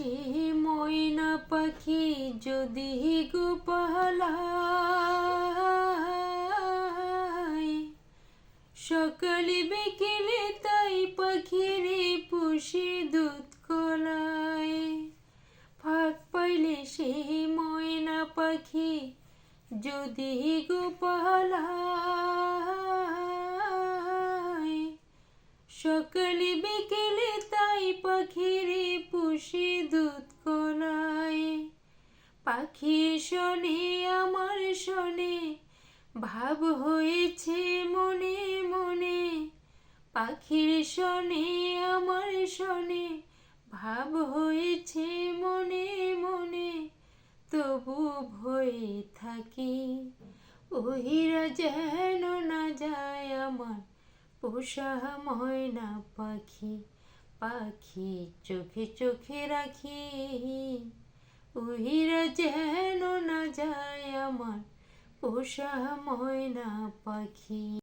সে ময়না পাখি যদি গো পালায়, সকালে বিকেলে তাই পাখিরে পুষি দুধ কলায়। ফাঁক পাইলে সে ময়না পাখি যদি গো পালায়, সকালে বিকেলে তাই পাখিরে পুষি দুধ কলায়। পাখি শোনে আমার শোনে ভাব হয়েছে মনে মনে, পাখির শোনে আমার শোনে ভাব হয়েছে মনে মনে, তবু ভয়ে থাকি ওহিরা যেন না যায় আমার পোষা ময়না পাখি। পাখি চোখে চোখে রাখি ওহিরা যেন না যায় আমার পোষা ময়না পাখি।